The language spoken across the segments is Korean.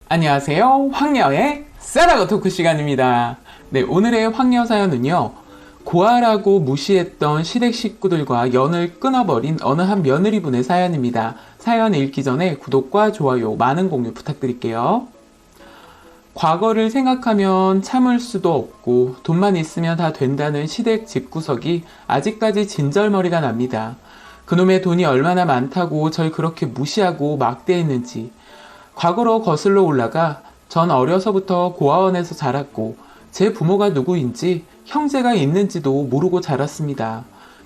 안녕하세요. 황녀의 쌀하고 토크 시간입니다. 네, 오늘의 황녀 사연은요. 고아라고 무시했던 시댁 식구들과 연을 끊어버린 어느 한 며느리분의 사연입니다. 사연 읽기 전에 구독과 좋아요, 많은 공유 부탁드릴게요. 과거를 생각하면 참을 수도 없고 돈만 있으면 다 된다는 시댁 집구석이 아직까지 진절머리가 납니다. 그놈의 돈이 얼마나 많다고 절 그렇게 무시하고 막대했는지. 과거로 거슬러 올라가 전 어려서부터 고아원에서 자랐고 제 부모가 누구인지 형제가 있는지도 모르고 자랐습니다.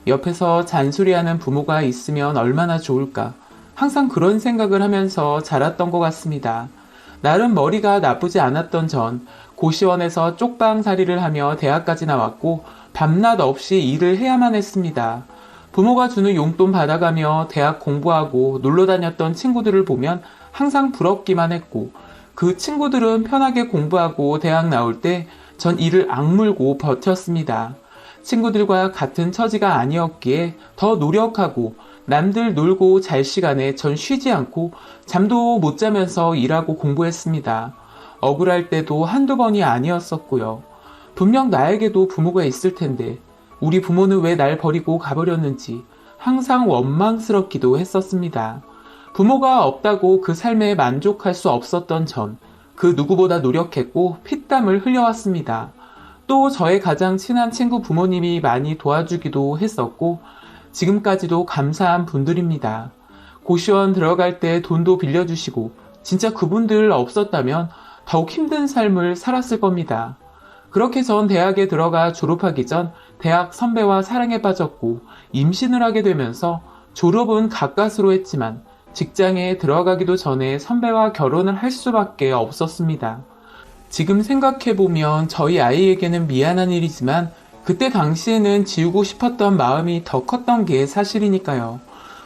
옆에서 잔소리하는 부모가 있으면 얼마나 좋을까. 항상 그런 생각을 하면서 자랐던 것 같습니다. 나름 머리가 나쁘지 않았던 전 고시원에서 쪽방살이를 하며 대학까지 나왔고 밤낮 없이 일을 해야만 했습니다. 부모가 주는 용돈 받아가며 대학 공부하고 놀러 다녔던 친구들을 보면 항상 부럽기만 했고 그 친구들은 편하게 공부하고 대학 나올 때 전 이를 악물고 버텼습니다. 친구들과 같은 처지가 아니었기에 더 노력하고 남들 놀고 잘 시간에 전 쉬지 않고 잠도 못 자면서 일하고 공부했습니다. 억울할 때도 한두 번이 아니었었고요. 분명 나에게도 부모가 있을 텐데 우리 부모는 왜 날 버리고 가버렸는지 항상 원망스럽기도 했었습니다. 부모가 없다고 그 삶에 만족할 수 없었던 전, 그 누구보다 노력했고 피땀을 흘려왔습니다. 또 저의 가장 친한 친구 부모님이 많이 도와주기도 했었고 지금까지도 감사한 분들입니다. 고시원 들어갈 때 돈도 빌려주시고 진짜 그분들 없었다면 더욱 힘든 삶을 살았을 겁니다. 그렇게 전 대학에 들어가 졸업하기 전 대학 선배와 사랑에 빠졌고 임신을 하게 되면서 졸업은 가까스로 했지만 직장에 들어가기도 전에 선배와 결혼을 할 수밖에 없었습니다. 지금 생각해보면 저희 아이에게는 미안한 일이지만 그때 당시에는 지우고 싶었던 마음이 더 컸던 게 사실이니까요.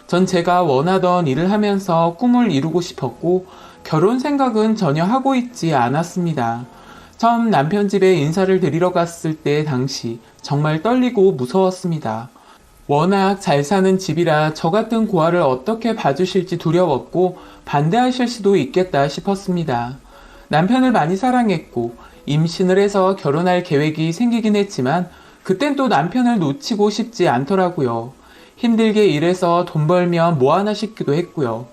전 제가 원하던 일을 하면서 꿈을 이루고 싶었고 결혼 생각은 전혀 하고 있지 않았습니다. 처음 남편 집에 인사를 드리러 갔을 때 당시 정말 떨리고 무서웠습니다. 워낙 잘 사는 집이라 저 같은 고아를 어떻게 봐주실지 두려웠고 반대하실 수도 있겠다 싶었습니다. 남편을 많이 사랑했고 임신을 해서 결혼할 계획이 생기긴 했지만 그땐 또 남편을 놓치고 싶지 않더라고요. 힘들게 일해서 돈 벌면 뭐 하나 싶기도 했고요.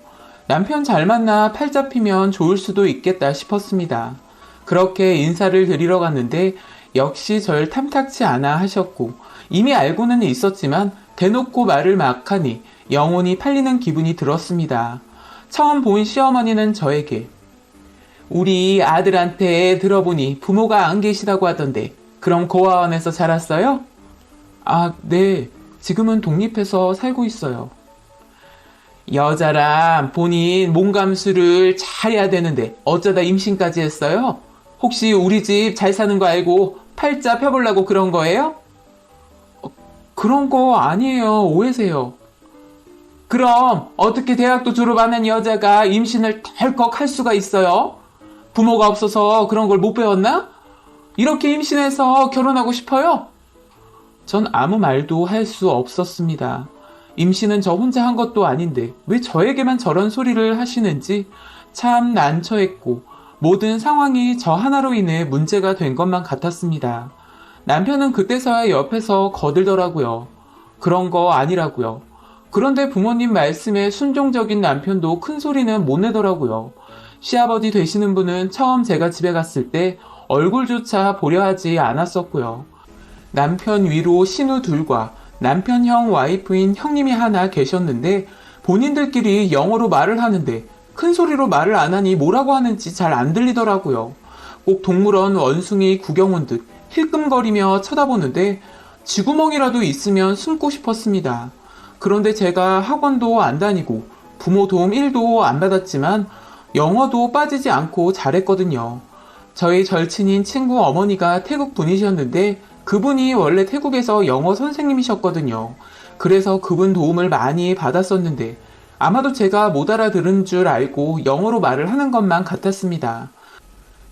남편 잘 만나 팔 잡히면 좋을 수도 있겠다 싶었습니다. 그렇게 인사를 드리러 갔는데 역시 절 탐탁치 않아 하셨고 이미 알고는 있었지만 대놓고 말을 막 하니 영혼이 팔리는 기분이 들었습니다. 처음 본 시어머니는 저에게 우리 아들한테 들어보니 부모가 안 계시다고 하던데 그럼 고아원에서 자랐어요? 아, 네. 지금은 독립해서 살고 있어요. 여자란 본인 몸 감수를 잘해야 되는데 어쩌다 임신까지 했어요? 혹시 우리 집 잘 사는 거 알고 팔자 펴보려고 그런 거예요? 그런 거 아니에요. 오해세요. 그럼 어떻게 대학도 졸업하는 여자가 임신을 덜컥 할 수가 있어요? 부모가 없어서 그런 걸 못 배웠나? 이렇게 임신해서 결혼하고 싶어요? 전 아무 말도 할 수 없었습니다. 임신은 저 혼자 한 것도 아닌데 왜 저에게만 저런 소리를 하시는지 참 난처했고 모든 상황이 저 하나로 인해 문제가 된 것만 같았습니다. 남편은 그때서야 옆에서 거들더라고요. 그런 거 아니라고요. 그런데 부모님 말씀에 순종적인 남편도 큰 소리는 못 내더라고요. 시아버지 되시는 분은 처음 제가 집에 갔을 때 얼굴조차 보려 하지 않았었고요. 남편 위로 신우 둘과 남편형 와이프인 형님이 하나 계셨는데 본인들끼리 영어로 말을 하는데 큰 소리로 말을 안 하니 뭐라고 하는지 잘 안 들리더라고요. 꼭 동물원 원숭이 구경 온 듯 힐끔거리며 쳐다보는데 쥐구멍이라도 있으면 숨고 싶었습니다. 그런데 제가 학원도 안 다니고 부모 도움 1도 안 받았지만 영어도 빠지지 않고 잘했거든요. 저희 절친인 친구 어머니가 태국 분이셨는데 그분이 원래 태국에서 영어 선생님이셨거든요. 그래서 그분 도움을 많이 받았었는데 아마도 제가 못 알아들은 줄 알고 영어로 말을 하는 것만 같았습니다.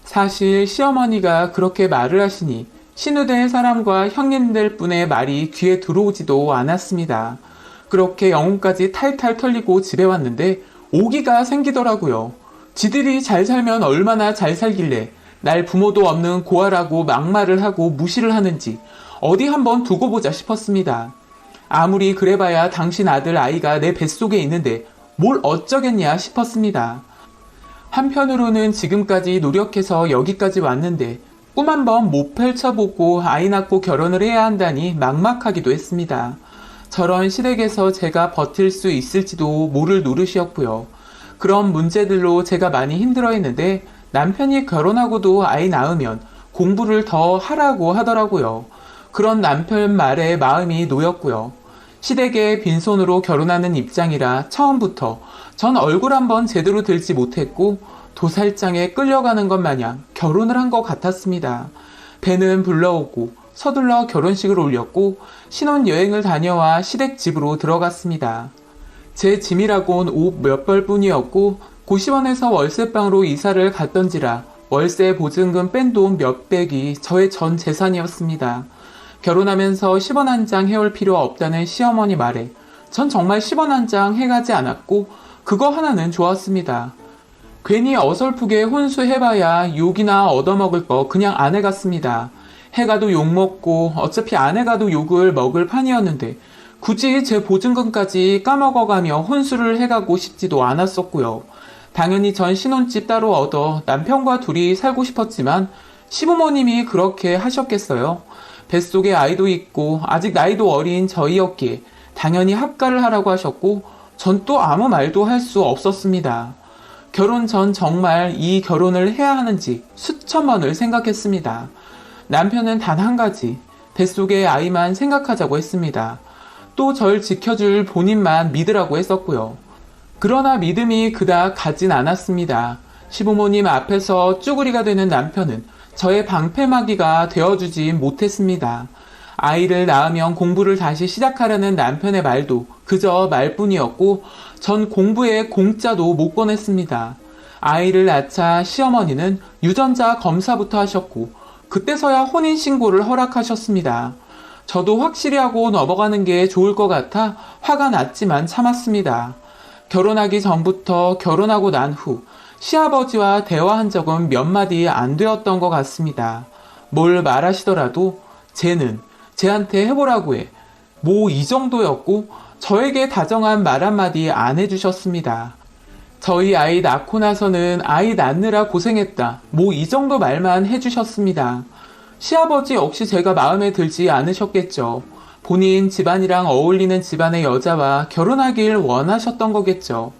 사실 시어머니가 그렇게 말을 하시니 신우된 사람과 형님들 뿐의 말이 귀에 들어오지도 않았습니다. 그렇게 영혼까지 탈탈 털리고 집에 왔는데 오기가 생기더라고요. 지들이 잘 살면 얼마나 잘 살길래 날 부모도 없는 고아라고 막말을 하고 무시를 하는지 어디 한번 두고 보자 싶었습니다. 아무리 그래봐야 당신 아들 아이가 내 뱃속에 있는데 뭘 어쩌겠냐 싶었습니다. 한편으로는 지금까지 노력해서 여기까지 왔는데 꿈 한번 못 펼쳐보고 아이 낳고 결혼을 해야 한다니 막막하기도 했습니다. 저런 시댁에서 제가 버틸 수 있을지도 모를 노릇이었고요. 그런 문제들로 제가 많이 힘들어했는데 남편이 결혼하고도 아이 낳으면 공부를 더 하라고 하더라고요. 그런 남편 말에 마음이 놓였고요. 시댁에 빈손으로 결혼하는 입장이라 처음부터 전 얼굴 한번 제대로 들지 못했고 도살장에 끌려가는 것 마냥 결혼을 한 것 같았습니다. 배는 불러오고 서둘러 결혼식을 올렸고 신혼여행을 다녀와 시댁 집으로 들어갔습니다. 제 짐이라곤 옷 몇 벌뿐이었고 고시원에서 월세방으로 이사를 갔던지라 월세 보증금 뺀 돈 몇백이 저의 전 재산이었습니다. 결혼하면서 10원 한 장 해올 필요 없다는 시어머니 말에 전 정말 10원 한 장 해가지 않았고 그거 하나는 좋았습니다. 괜히 어설프게 혼수해봐야 욕이나 얻어먹을 거 그냥 안 해갔습니다. 해가도 욕먹고 어차피 안 해가도 욕을 먹을 판이었는데 굳이 제 보증금까지 까먹어가며 혼수를 해가고 싶지도 않았었고요. 당연히 전 신혼집 따로 얻어 남편과 둘이 살고 싶었지만 시부모님이 그렇게 하셨겠어요? 뱃속에 아이도 있고 아직 나이도 어린 저희였기에 당연히 합가를 하라고 하셨고 전 또 아무 말도 할 수 없었습니다. 결혼 전 정말 이 결혼을 해야 하는지 수천 번을 생각했습니다. 남편은 단 한 가지, 뱃속의 아이만 생각하자고 했습니다. 또 절 지켜줄 본인만 믿으라고 했었고요. 그러나 믿음이 그닥 가진 않았습니다. 시부모님 앞에서 쭈구리가 되는 남편은 저의 방패막이가 되어주지 못했습니다. 아이를 낳으면 공부를 다시 시작하라는 남편의 말도 그저 말뿐이었고 전 공부에 공짜도 못 꺼냈습니다. 아이를 낳자 시어머니는 유전자 검사부터 하셨고 그때서야 혼인신고를 허락하셨습니다. 저도 확실히 하고 넘어가는 게 좋을 것 같아 화가 났지만 참았습니다. 결혼하기 전부터 결혼하고 난 후 시아버지와 대화한 적은 몇 마디 안 되었던 것 같습니다. 뭘 말하시더라도 쟤한테 해보라고 해. 뭐 이 정도였고 저에게 다정한 말 한마디 안 해주셨습니다. 저희 아이 낳고 나서는 아이 낳느라 고생했다. 뭐 이 정도 말만 해주셨습니다. 시아버지 역시 제가 마음에 들지 않으셨겠죠. 본인 집안이랑 어울리는 집안의 여자와 결혼하길 원하셨던 거겠죠.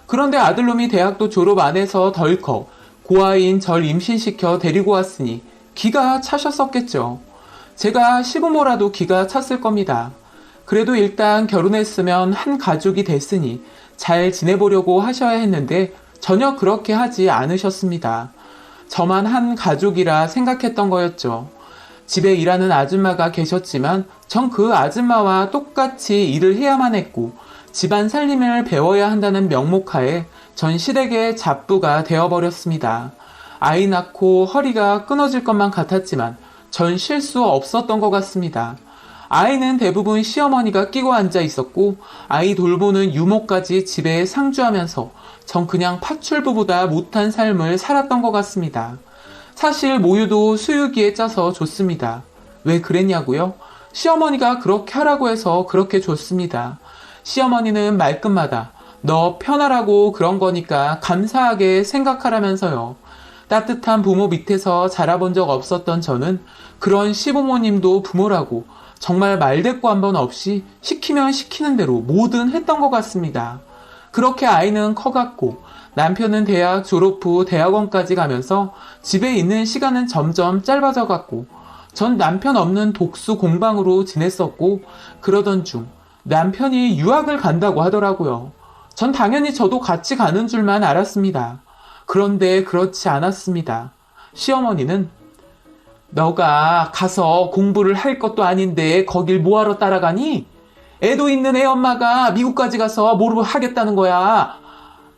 그런데 아들놈이 대학도 졸업 안 해서 덜컥 고아인 절 임신시켜 데리고 왔으니 기가 차셨었겠죠. 제가 시부모라도 기가 찼을 겁니다. 그래도 일단 결혼했으면 한 가족이 됐으니 잘 지내보려고 하셔야 했는데 전혀 그렇게 하지 않으셨습니다. 저만 한 가족이라 생각했던 거였죠. 집에 일하는 아줌마가 계셨지만 전 그 아줌마와 똑같이 일을 해야만 했고 집안 살림을 배워야 한다는 명목하에 전 시댁의 잡부가 되어버렸습니다. 아이 낳고 허리가 끊어질 것만 같았지만 전 쉴 수 없었던 것 같습니다. 아이는 대부분 시어머니가 끼고 앉아 있었고 아이 돌보는 유모까지 집에 상주하면서 전 그냥 파출부보다 못한 삶을 살았던 것 같습니다. 사실 모유도 수유기에 짜서 줬습니다. 왜 그랬냐고요? 시어머니가 그렇게 하라고 해서 그렇게 줬습니다. 시어머니는 말끝마다 너 편하라고 그런 거니까 감사하게 생각하라면서요. 따뜻한 부모 밑에서 자라본 적 없었던 저는 그런 시부모님도 부모라고 정말 말대꾸 한 번 없이 시키면 시키는 대로 뭐든 했던 것 같습니다. 그렇게 아이는 커갔고 남편은 대학 졸업 후 대학원까지 가면서 집에 있는 시간은 점점 짧아져 갔고 전 남편 없는 독수 공방으로 지냈었고 그러던 중 남편이 유학을 간다고 하더라고요. 전 당연히 저도 같이 가는 줄만 알았습니다. 그런데 그렇지 않았습니다. 시어머니는 너가 가서 공부를 할 것도 아닌데 거길 뭐하러 따라가니? 애도 있는 애 엄마가 미국까지 가서 뭐로 하겠다는 거야.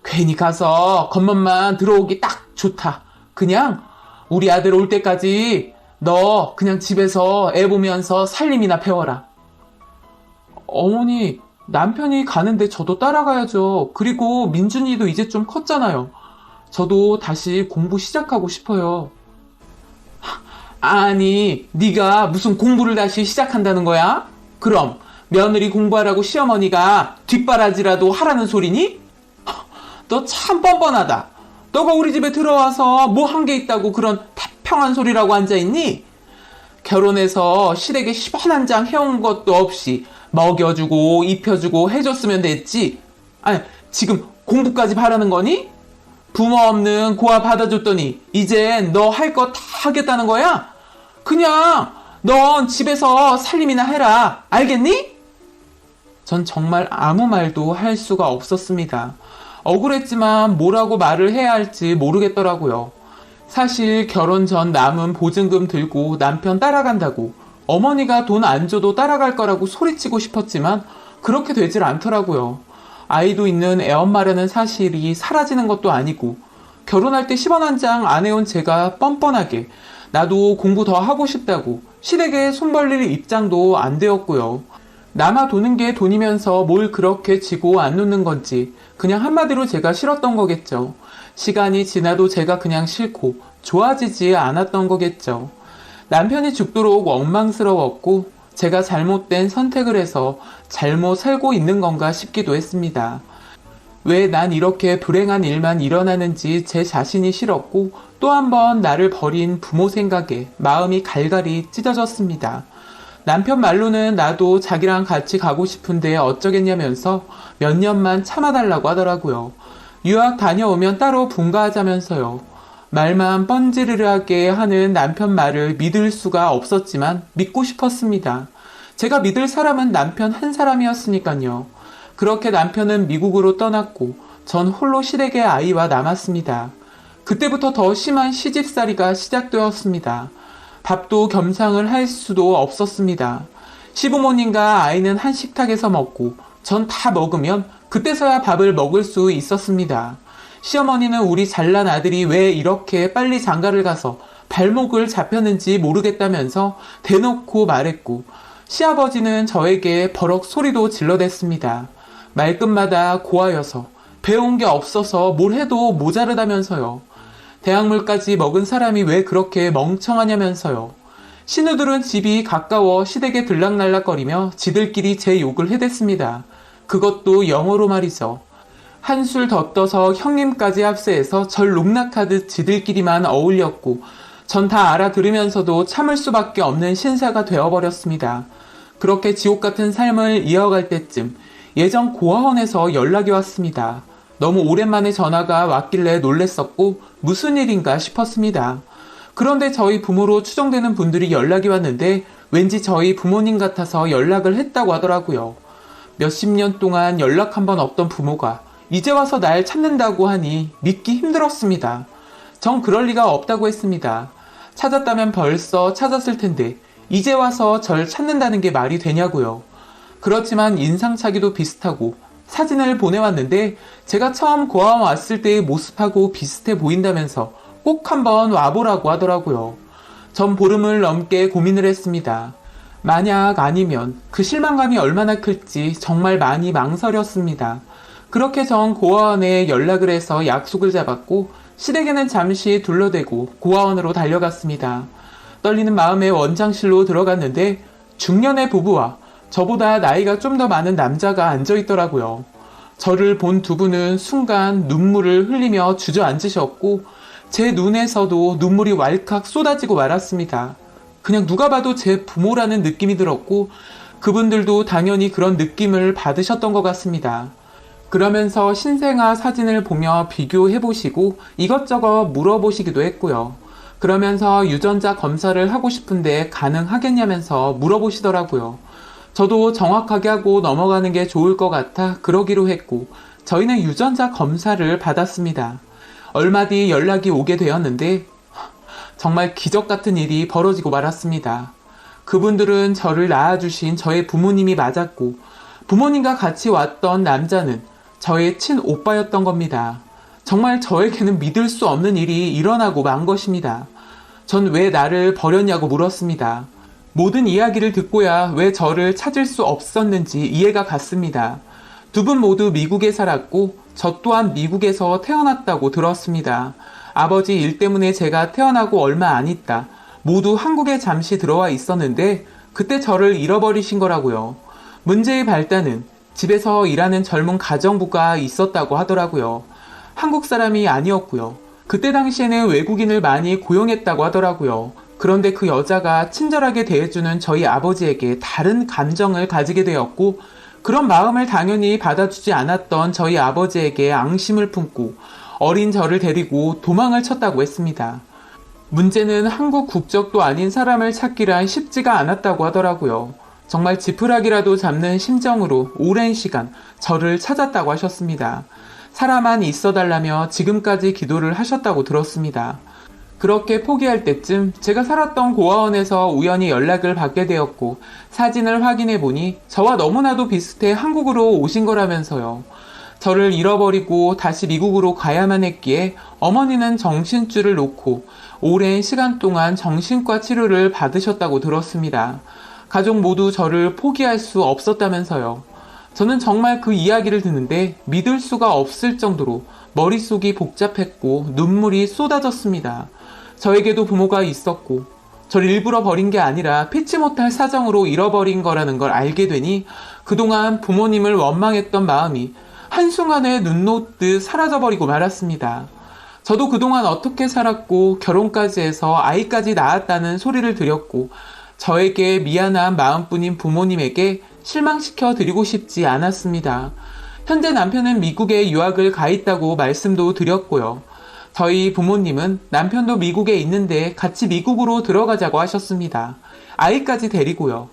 괜히 가서 겉멋만 들어오기 딱 좋다. 그냥 우리 아들 올 때까지 너 그냥 집에서 애 보면서 살림이나 배워라. 어머니, 남편이 가는데 저도 따라가야죠. 그리고 민준이도 이제 좀 컸잖아요. 저도 다시 공부 시작하고 싶어요. 아니, 네가 무슨 공부를 다시 시작한다는 거야? 그럼 며느리 공부하라고 시어머니가 뒷바라지라도 하라는 소리니? 너 참 뻔뻔하다. 너가 우리 집에 들어와서 뭐 한 게 있다고 그런 태평한 소리라고 앉아있니? 결혼해서 시댁에 10원 한 장 해온 것도 없이 먹여주고 입혀주고 해줬으면 됐지. 아니, 지금 공부까지 바라는 거니? 부모 없는 고아 받아줬더니 이젠 너 할 거 다 하겠다는 거야? 그냥 넌 집에서 살림이나 해라. 알겠니? 전 정말 아무 말도 할 수가 없었습니다. 억울했지만 뭐라고 말을 해야 할지 모르겠더라고요. 사실 결혼 전 남은 보증금 들고 남편 따라간다고 어머니가 돈 안 줘도 따라갈 거라고 소리치고 싶었지만 그렇게 되질 않더라고요. 아이도 있는 애엄마라는 사실이 사라지는 것도 아니고 결혼할 때 10원 한 장 안 해온 제가 뻔뻔하게 나도 공부 더 하고 싶다고 시댁에 손 벌릴 입장도 안 되었고요. 남아 도는 게 돈이면서 뭘 그렇게 지고 안 놓는 건지 그냥 한마디로 제가 싫었던 거겠죠. 시간이 지나도 제가 그냥 싫고 좋아지지 않았던 거겠죠. 남편이 죽도록 원망스러웠고 제가 잘못된 선택을 해서 잘못 살고 있는 건가 싶기도 했습니다. 왜 난 이렇게 불행한 일만 일어나는지 제 자신이 싫었고 또 한 번 나를 버린 부모 생각에 마음이 갈갈이 찢어졌습니다. 남편 말로는 나도 자기랑 같이 가고 싶은데 어쩌겠냐면서 몇 년만 참아달라고 하더라고요. 유학 다녀오면 따로 분가하자면서요. 말만 뻔지르르하게 하는 남편 말을 믿을 수가 없었지만 믿고 싶었습니다. 제가 믿을 사람은 남편 한 사람이었으니까요. 그렇게 남편은 미국으로 떠났고 전 홀로 시댁의 아이와 남았습니다. 그때부터 더 심한 시집살이가 시작되었습니다. 밥도 겸상을 할 수도 없었습니다. 시부모님과 아이는 한 식탁에서 먹고 전 다 먹으면 그때서야 밥을 먹을 수 있었습니다. 시어머니는 우리 잘난 아들이 왜 이렇게 빨리 장가를 가서 발목을 잡혔는지 모르겠다면서 대놓고 말했고 시아버지는 저에게 버럭 소리도 질러댔습니다. 말끝마다 고하여서 배운 게 없어서 뭘 해도 모자르다면서요. 대학물까지 먹은 사람이 왜 그렇게 멍청하냐면서요. 신우들은 집이 가까워 시댁에 들락날락거리며 지들끼리 제 욕을 해댔습니다. 그것도 영어로 말이죠. 한술 더 떠서 형님까지 합세해서 절 농락하듯 지들끼리만 어울렸고 전 다 알아들으면서도 참을 수밖에 없는 신사가 되어버렸습니다. 그렇게 지옥 같은 삶을 이어갈 때쯤 예전 고아원에서 연락이 왔습니다. 너무 오랜만에 전화가 왔길래 놀랬었고 무슨 일인가 싶었습니다. 그런데 저희 부모로 추정되는 분들이 연락이 왔는데 왠지 저희 부모님 같아서 연락을 했다고 하더라고요. 몇십 년 동안 연락 한 번 없던 부모가 이제 와서 날 찾는다고 하니 믿기 힘들었습니다. 전 그럴 리가 없다고 했습니다. 찾았다면 벌써 찾았을 텐데 이제 와서 절 찾는다는 게 말이 되냐고요. 그렇지만 인상착의도 비슷하고 사진을 보내왔는데 제가 처음 고아원 왔을 때의 모습하고 비슷해 보인다면서 꼭 한번 와보라고 하더라고요. 전 보름을 넘게 고민을 했습니다. 만약 아니면 그 실망감이 얼마나 클지 정말 많이 망설였습니다. 그렇게 전 고아원에 연락을 해서 약속을 잡았고 시댁에는 잠시 둘러대고 고아원으로 달려갔습니다. 떨리는 마음에 원장실로 들어갔는데 중년의 부부와 저보다 나이가 좀 더 많은 남자가 앉아있더라고요. 저를 본 두 분은 순간 눈물을 흘리며 주저앉으셨고 제 눈에서도 눈물이 왈칵 쏟아지고 말았습니다. 그냥 누가 봐도 제 부모라는 느낌이 들었고 그분들도 당연히 그런 느낌을 받으셨던 것 같습니다. 그러면서 신생아 사진을 보며 비교해보시고 이것저것 물어보시기도 했고요. 그러면서 유전자 검사를 하고 싶은데 가능하겠냐면서 물어보시더라고요. 저도 정확하게 하고 넘어가는 게 좋을 것 같아 그러기로 했고 저희는 유전자 검사를 받았습니다. 얼마 뒤 연락이 오게 되었는데 정말 기적 같은 일이 벌어지고 말았습니다. 그분들은 저를 낳아주신 저의 부모님이 맞았고 부모님과 같이 왔던 남자는 저의 친오빠였던 겁니다. 정말 저에게는 믿을 수 없는 일이 일어나고 만 것입니다. 전 왜 나를 버렸냐고 물었습니다. 모든 이야기를 듣고야 왜 저를 찾을 수 없었는지 이해가 갔습니다. 두 분 모두 미국에 살았고 저 또한 미국에서 태어났다고 들었습니다. 아버지 일 때문에 제가 태어나고 얼마 안 있다 모두 한국에 잠시 들어와 있었는데 그때 저를 잃어버리신 거라고요. 문제의 발단은 집에서 일하는 젊은 가정부가 있었다고 하더라고요. 한국 사람이 아니었고요. 그때 당시에는 외국인을 많이 고용했다고 하더라고요. 그런데 그 여자가 친절하게 대해주는 저희 아버지에게 다른 감정을 가지게 되었고 그런 마음을 당연히 받아주지 않았던 저희 아버지에게 앙심을 품고 어린 저를 데리고 도망을 쳤다고 했습니다. 문제는 한국 국적도 아닌 사람을 찾기란 쉽지가 않았다고 하더라고요. 정말 지푸라기라도 잡는 심정으로 오랜 시간 저를 찾았다고 하셨습니다. 사람만 있어달라며 지금까지 기도를 하셨다고 들었습니다. 그렇게 포기할 때쯤 제가 살았던 고아원에서 우연히 연락을 받게 되었고 사진을 확인해 보니 저와 너무나도 비슷해 한국으로 오신 거라면서요. 저를 잃어버리고 다시 미국으로 가야만 했기에 어머니는 정신줄을 놓고 오랜 시간 동안 정신과 치료를 받으셨다고 들었습니다. 가족 모두 저를 포기할 수 없었다면서요. 저는 정말 그 이야기를 듣는데 믿을 수가 없을 정도로 머릿속이 복잡했고 눈물이 쏟아졌습니다. 저에게도 부모가 있었고 저를 일부러 버린 게 아니라 피치 못할 사정으로 잃어버린 거라는 걸 알게 되니 그동안 부모님을 원망했던 마음이 한순간에 눈 놓듯 사라져버리고 말았습니다. 저도 그동안 어떻게 살았고 결혼까지 해서 아이까지 낳았다는 소리를 드렸고 저에게 미안한 마음뿐인 부모님에게 실망시켜 드리고 싶지 않았습니다. 현재 남편은 미국에 유학을 가 있다고 말씀도 드렸고요. 저희 부모님은 남편도 미국에 있는데 같이 미국으로 들어가자고 하셨습니다. 아이까지 데리고요.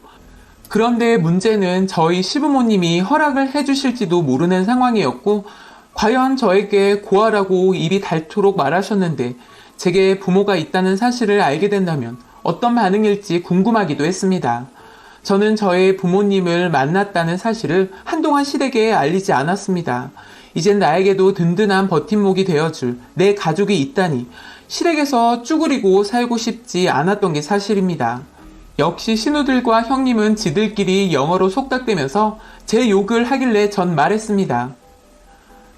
그런데 문제는 저희 시부모님이 허락을 해주실지도 모르는 상황이었고 과연 저에게 고아라고 입이 닳도록 말하셨는데 제게 부모가 있다는 사실을 알게 된다면 어떤 반응일지 궁금하기도 했습니다. 저는 저의 부모님을 만났다는 사실을 한동안 시댁에 알리지 않았습니다. 이젠 나에게도 든든한 버팀목이 되어줄 내 가족이 있다니 시댁에서 쭈그리고 살고 싶지 않았던 게 사실입니다. 역시 신우들과 형님은 지들끼리 영어로 속닥대면서 제 욕을 하길래 전 말했습니다.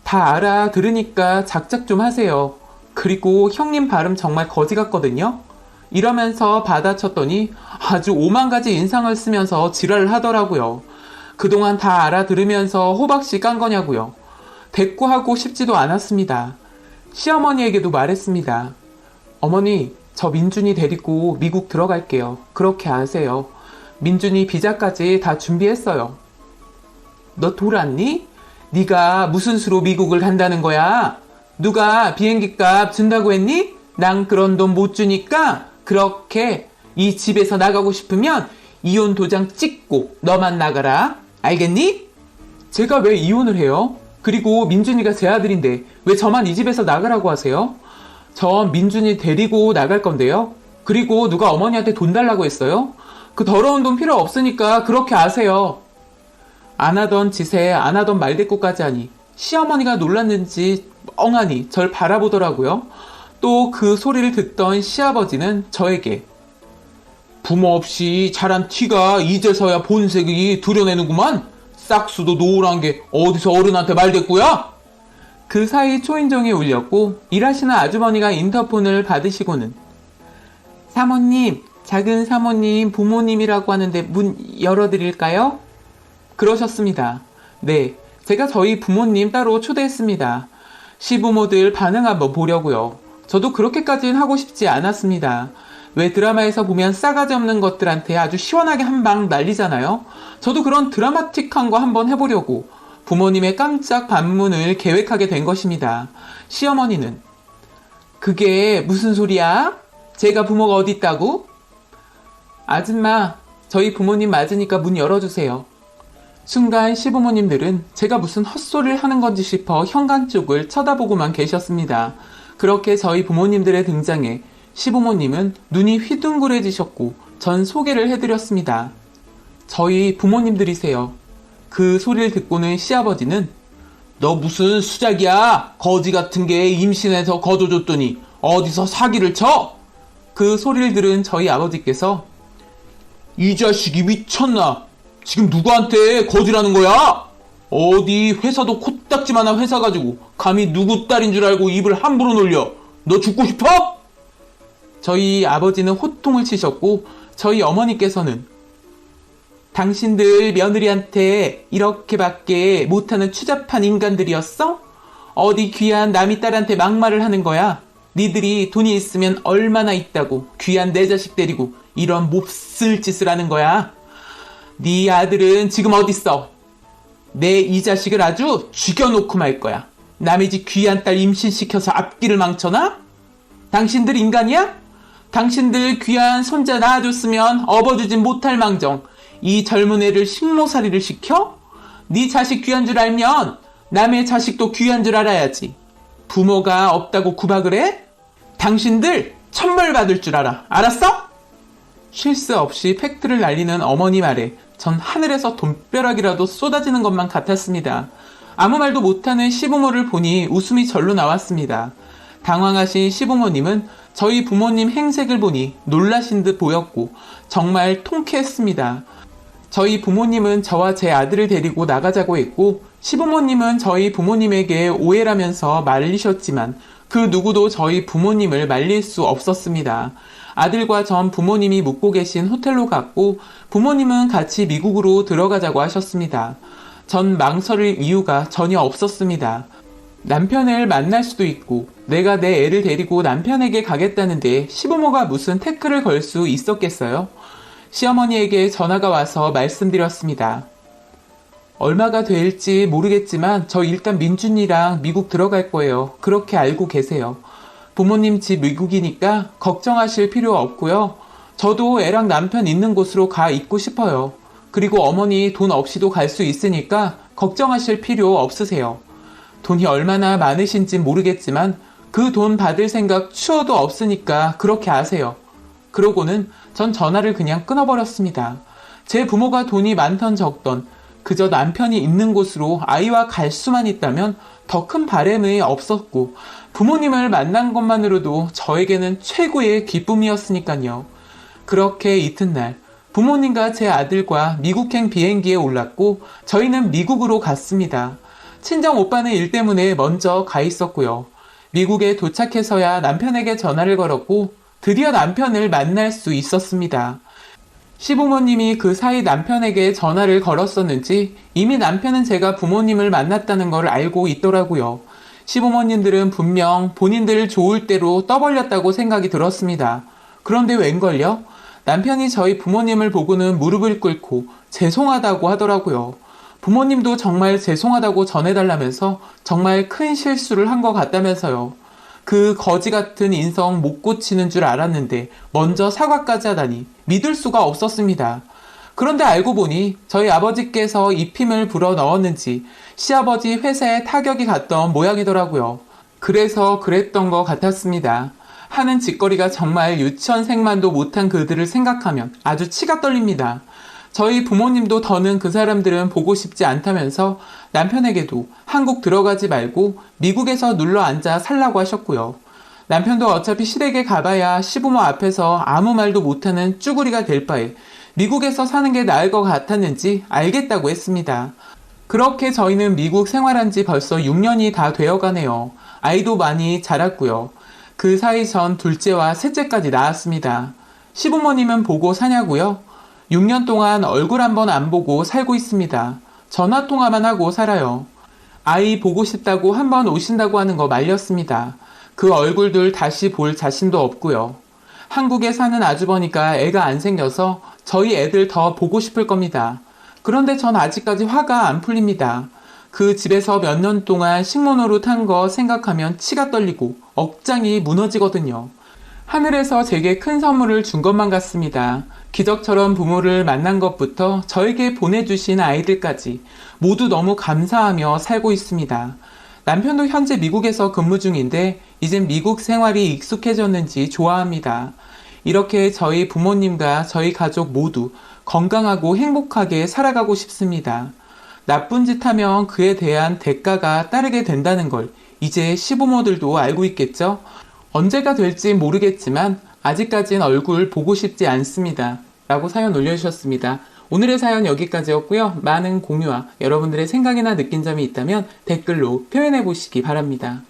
다 알아들으니까 작작 좀 하세요. 그리고 형님 발음 정말 거지 같거든요. 이러면서 받아쳤더니 아주 오만 가지 인상을 쓰면서 지랄을 하더라고요. 그동안 다 알아들으면서 호박씨 깐 거냐고요. 대꾸하고 싶지도 않았습니다. 시어머니에게도 말했습니다. 어머니, 저 민준이 데리고 미국 들어갈게요. 그렇게 아세요. 민준이 비자까지 다 준비했어요. 너 돌았니? 네가 무슨 수로 미국을 간다는 거야? 누가 비행기값 준다고 했니? 난 그런 돈 못 주니까 그렇게 이 집에서 나가고 싶으면 이혼 도장 찍고 너만 나가라. 알겠니? 제가 왜 이혼을 해요? 그리고 민준이가 제 아들인데 왜 저만 이 집에서 나가라고 하세요? 전 민준이 데리고 나갈 건데요. 그리고 누가 어머니한테 돈 달라고 했어요? 그 더러운 돈 필요 없으니까 그렇게 아세요. 안 하던 짓에 안 하던 말대꾸까지 하니 시어머니가 놀랐는지 멍하니 절 바라보더라고요. 또 그 소리를 듣던 시아버지는 저에게 부모 없이 자란 티가 이제서야 본색이 드러내는구만. 싹수도 노란 게 어디서 어른한테 말대꾸야? 그 사이 초인종이 울렸고 일하시는 아주머니가 인터폰을 받으시고는 사모님, 작은 사모님 부모님이라고 하는데 문 열어드릴까요? 그러셨습니다. 네, 제가 저희 부모님 따로 초대했습니다. 시부모들 반응 한번 보려고요. 저도 그렇게까지는 하고 싶지 않았습니다. 왜 드라마에서 보면 싸가지 없는 것들한테 아주 시원하게 한 방 날리잖아요. 저도 그런 드라마틱한 거 한번 해보려고 부모님의 깜짝 방문을 계획하게 된 것입니다. 시어머니는 그게 무슨 소리야? 제가 부모가 어디 있다고? 아줌마, 저희 부모님 맞으니까 문 열어주세요. 순간 시부모님들은 제가 무슨 헛소리를 하는 건지 싶어 현관 쪽을 쳐다보고만 계셨습니다. 그렇게 저희 부모님들의 등장에 시부모님은 눈이 휘둥그레지셨고 전 소개를 해드렸습니다. 저희 부모님들이세요. 그 소리를 듣고는 시아버지는 너 무슨 수작이야? 거지 같은 게 임신해서 거둬줬더니 어디서 사기를 쳐? 그 소리를 들은 저희 아버지께서 이 자식이 미쳤나? 지금 누구한테 거지라는 거야? 어디 회사도 코딱지만한 회사 가지고 감히 누구 딸인 줄 알고 입을 함부로 놀려. 너 죽고 싶어? 저희 아버지는 호통을 치셨고 저희 어머니께서는 당신들 며느리한테 이렇게밖에 못하는 추잡한 인간들이었어? 어디 귀한 남이 딸한테 막말을 하는 거야? 니들이 돈이 있으면 얼마나 있다고 귀한 내 자식 데리고 이런 몹쓸 짓을 하는 거야? 네 아들은 지금 어딨어? 내 이 자식을 아주 죽여놓고 말 거야. 남의 집 귀한 딸 임신시켜서 앞길을 망쳐놔? 당신들 인간이야? 당신들 귀한 손자 낳아줬으면 업어주진 못할 망정 이 젊은 애를 식모살이를 시켜? 네 자식 귀한 줄 알면 남의 자식도 귀한 줄 알아야지. 부모가 없다고 구박을 해? 당신들 천벌 받을 줄 알아. 알았어? 쉴 새 없이 팩트를 날리는 어머니 말에 전 하늘에서 돈벼락이라도 쏟아지는 것만 같았습니다. 아무 말도 못하는 시부모를 보니 웃음이 절로 나왔습니다. 당황하신 시부모님은 저희 부모님 행색을 보니 놀라신 듯 보였고 정말 통쾌했습니다. 저희 부모님은 저와 제 아들을 데리고 나가자고 했고 시부모님은 저희 부모님에게 오해라면서 말리셨지만 그 누구도 저희 부모님을 말릴 수 없었습니다. 아들과 전 부모님이 묵고 계신 호텔로 갔고 부모님은 같이 미국으로 들어가자고 하셨습니다. 전 망설일 이유가 전혀 없었습니다. 남편을 만날 수도 있고 내가 내 애를 데리고 남편에게 가겠다는데 시부모가 무슨 태클을 걸 수 있었겠어요? 시어머니에게 전화가 와서 말씀드렸습니다. 얼마가 될지 모르겠지만 저 일단 민준이랑 미국 들어갈 거예요. 그렇게 알고 계세요. 부모님 집 미국이니까 걱정하실 필요 없고요. 저도 애랑 남편 있는 곳으로 가 있고 싶어요. 그리고 어머니 돈 없이도 갈 수 있으니까 걱정하실 필요 없으세요. 돈이 얼마나 많으신지 모르겠지만 그 돈 받을 생각 추워도 없으니까 그렇게 아세요. 그러고는 전 전화를 그냥 끊어버렸습니다. 제 부모가 돈이 많던 적던 그저 남편이 있는 곳으로 아이와 갈 수만 있다면 더 큰 바람이 없었고 부모님을 만난 것만으로도 저에게는 최고의 기쁨이었으니까요. 그렇게 이튿날 부모님과 제 아들과 미국행 비행기에 올랐고 저희는 미국으로 갔습니다. 친정 오빠는 일 때문에 먼저 가 있었고요. 미국에 도착해서야 남편에게 전화를 걸었고 드디어 남편을 만날 수 있었습니다. 시부모님이 그 사이 남편에게 전화를 걸었었는지 이미 남편은 제가 부모님을 만났다는 걸 알고 있더라고요. 시부모님들은 분명 본인들 좋을 대로 떠벌렸다고 생각이 들었습니다. 그런데 웬걸요? 남편이 저희 부모님을 보고는 무릎을 꿇고 죄송하다고 하더라고요. 부모님도 정말 죄송하다고 전해달라면서 정말 큰 실수를 한 것 같다면서요. 그 거지 같은 인성 못 고치는 줄 알았는데 먼저 사과까지 하다니 믿을 수가 없었습니다. 그런데 알고 보니 저희 아버지께서 입힘을 불어 넣었는지 시아버지 회사에 타격이 갔던 모양이더라고요. 그래서 그랬던 것 같았습니다. 하는 짓거리가 정말 유치원생만도 못한 그들을 생각하면 아주 치가 떨립니다. 저희 부모님도 더는 그 사람들은 보고 싶지 않다면서 남편에게도 한국 들어가지 말고 미국에서 눌러 앉아 살라고 하셨고요. 남편도 어차피 시댁에 가봐야 시부모 앞에서 아무 말도 못하는 쭈구리가 될 바에 미국에서 사는 게 나을 것 같았는지 알겠다고 했습니다. 그렇게 저희는 미국 생활한 지 벌써 6년이 다 되어가네요. 아이도 많이 자랐고요. 그 사이 전 둘째와 셋째까지 낳았습니다. 시부모님은 보고 사냐고요? 6년 동안 얼굴 한번 안 보고 살고 있습니다. 전화통화만 하고 살아요. 아이 보고 싶다고 한번 오신다고 하는 거 말렸습니다. 그 얼굴들 다시 볼 자신도 없고요. 한국에 사는 아주버니까 애가 안 생겨서 저희 애들 더 보고 싶을 겁니다. 그런데 전 아직까지 화가 안 풀립니다. 그 집에서 몇 년 동안 식모노릇 한 거 생각하면 치가 떨리고 억장이 무너지거든요. 하늘에서 제게 큰 선물을 준 것만 같습니다. 기적처럼 부모를 만난 것부터 저에게 보내주신 아이들까지 모두 너무 감사하며 살고 있습니다. 남편도 현재 미국에서 근무 중인데 이젠 미국 생활이 익숙해졌는지 좋아합니다. 이렇게 저희 부모님과 저희 가족 모두 건강하고 행복하게 살아가고 싶습니다. 나쁜 짓 하면 그에 대한 대가가 따르게 된다는 걸 이제 시부모들도 알고 있겠죠? 언제가 될지 모르겠지만 아직까진 얼굴 보고 싶지 않습니다. 라고 사연 올려주셨습니다. 오늘의 사연 여기까지였고요. 많은 공유와 여러분들의 생각이나 느낀 점이 있다면 댓글로 표현해 보시기 바랍니다.